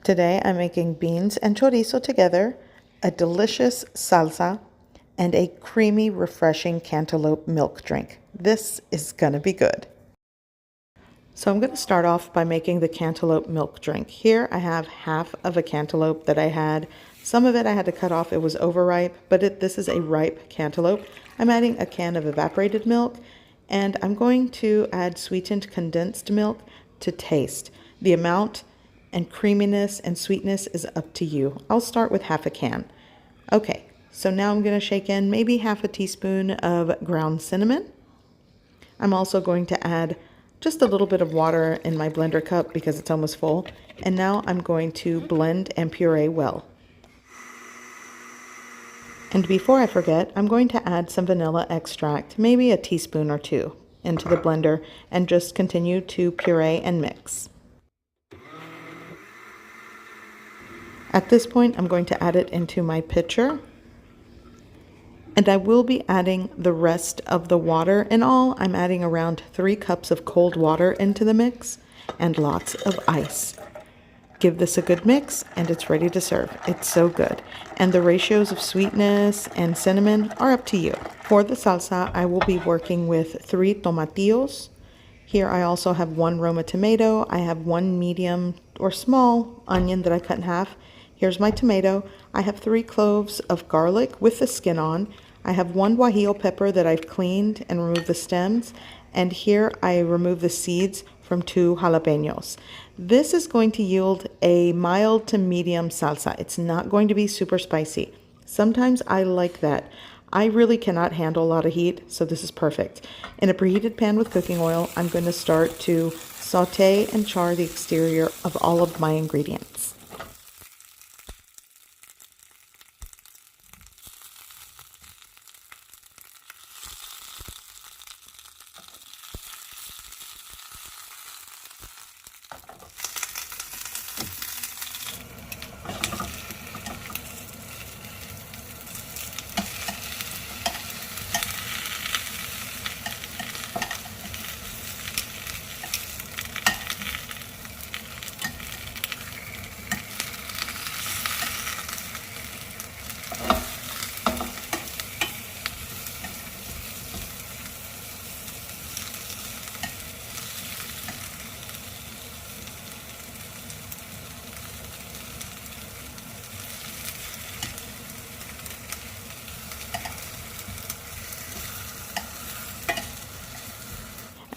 Today I'm making beans and chorizo together, a delicious salsa, and a creamy, refreshing cantaloupe milk drink. This is gonna be good. So I'm going to start off by making the cantaloupe milk drink. Here I have half of a cantaloupe that I had. Some of it I had to cut off, it was overripe, but this is a ripe cantaloupe. I'm adding a can of evaporated milk, and I'm going to add sweetened condensed milk to taste. The amount and creaminess and sweetness is up to you. I'll start with half a can. Okay, so now I'm going to shake in maybe half a teaspoon of ground cinnamon. I'm also going to add just a little bit of water in my blender cup because it's almost full. And now I'm going to blend and puree well. And before I forget, I'm going to add some vanilla extract, maybe a teaspoon or two, into the blender and just continue to puree and mix. At this point, I'm going to add it into my pitcher. And I will be adding the rest of the water. In all, I'm adding around 3 cups of cold water into the mix and lots of ice. Give this a good mix and it's ready to serve. It's so good. And the ratios of sweetness and cinnamon are up to you. For the salsa, I will be working with 3 tomatillos. Here I also have 1 Roma tomato. I have 1 medium or small onion that I cut in half. Here's my tomato. I have 3 cloves of garlic with the skin on. I have 1 guajillo pepper that I've cleaned and removed the stems. And here I remove the seeds from 2 jalapenos. This is going to yield a mild to medium salsa. It's not going to be super spicy. Sometimes I like that. I really cannot handle a lot of heat, so this is perfect. In a preheated pan with cooking oil, I'm going to start to saute and char the exterior of all of my ingredients.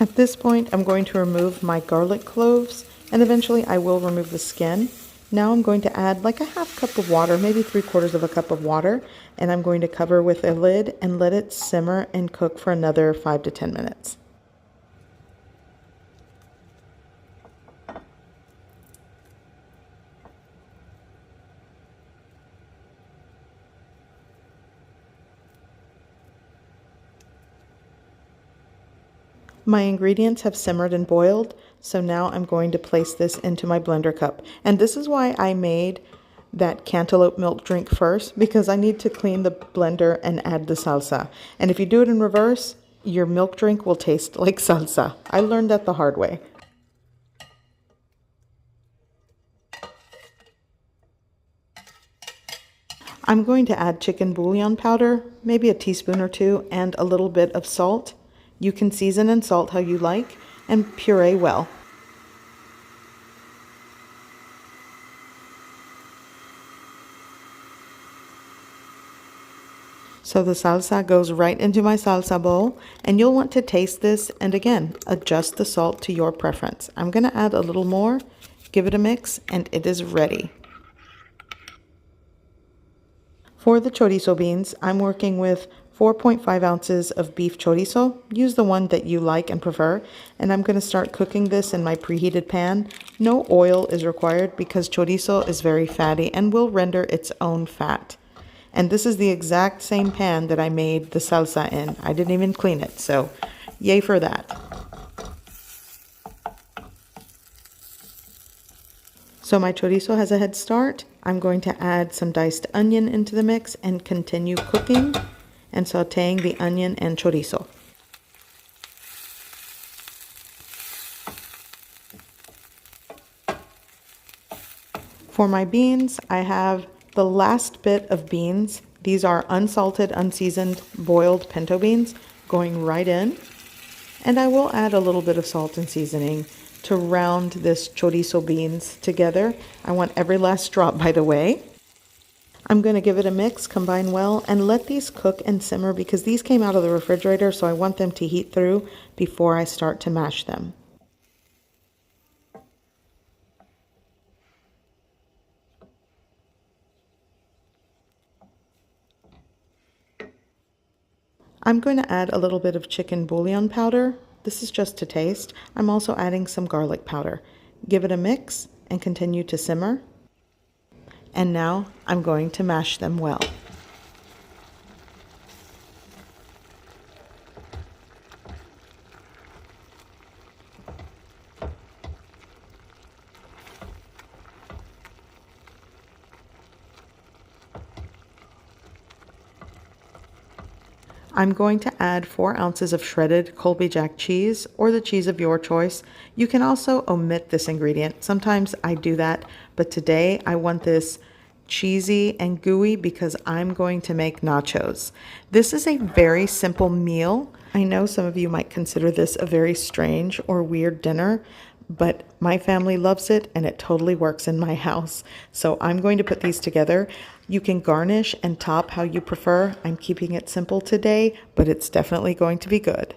At this point, I'm going to remove my garlic cloves, and eventually I will remove the skin. Now I'm going to add like a half cup of water, maybe 3/4 of a cup of water, and I'm going to cover with a lid and let it simmer and cook for another 5 to 10 minutes. My ingredients have simmered and boiled, so now I'm going to place this into my blender cup. And this is why I made that cantaloupe milk drink first, because I need to clean the blender and add the salsa. And if you do it in reverse, your milk drink will taste like salsa. I learned that the hard way. I'm going to add chicken bouillon powder, maybe a teaspoon or 2, and a little bit of salt. You can season and salt how you like, and puree well. So the salsa goes right into my salsa bowl, and you'll want to taste this and again, adjust the salt to your preference. I'm going to add a little more, give it a mix, and it is ready. For the chorizo beans, I'm working with 4.5 ounces of beef chorizo. Use the one that you like and prefer. And I'm going to start cooking this in my preheated pan. No oil is required because chorizo is very fatty and will render its own fat. And this is the exact same pan that I made the salsa in. I didn't even clean it, so yay for that. So my chorizo has a head start. I'm going to add some diced onion into the mix and continue cooking and sauteing the onion and chorizo. For my beans, I have the last bit of beans. These are unsalted, unseasoned, boiled pinto beans going right in. And I will add a little bit of salt and seasoning to round this chorizo beans together. I want every last drop, by the way. I'm going to give it a mix, combine well, and let these cook and simmer because these came out of the refrigerator, so I want them to heat through before I start to mash them. I'm going to add a little bit of chicken bouillon powder. This is just to taste. I'm also adding some garlic powder. Give it a mix and continue to simmer. And now I'm going to mash them well. I'm going to add 4 ounces of shredded Colby Jack cheese or the cheese of your choice. You can also omit this ingredient. Sometimes I do that, but today I want this cheesy and gooey because I'm going to make nachos. This is a very simple meal. I know some of you might consider this a very strange or weird dinner, but my family loves it and it totally works in my house. So I'm going to put these together. You can garnish and top how you prefer. I'm keeping it simple today, but it's definitely going to be good.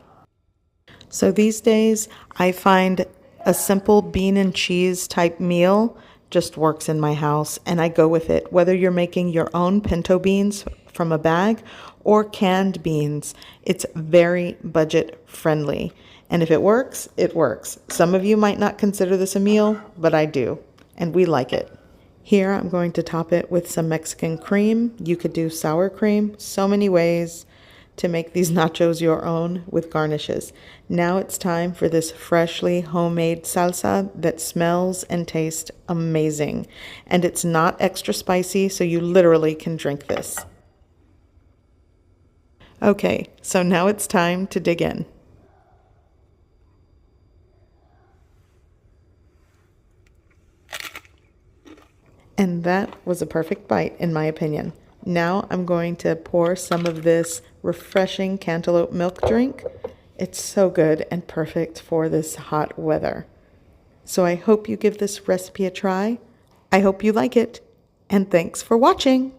So these days, I find a simple bean and cheese type meal just works in my house, and I go with it. Whether you're making your own pinto beans from a bag or canned beans, it's very budget friendly. And if it works, it works. Some of you might not consider this a meal, but I do, and we like it. Here I'm going to top it with some Mexican cream. You could do sour cream. So many ways to make these nachos your own with garnishes. Now it's time for this freshly homemade salsa that smells and tastes amazing. And it's not extra spicy, so you literally can drink this. Okay, so now it's time to dig in. And that was a perfect bite, in my opinion. Now I'm going to pour some of this refreshing cantaloupe milk drink. It's so good and perfect for this hot weather. So I hope you give this recipe a try. I hope you like it. And thanks for watching.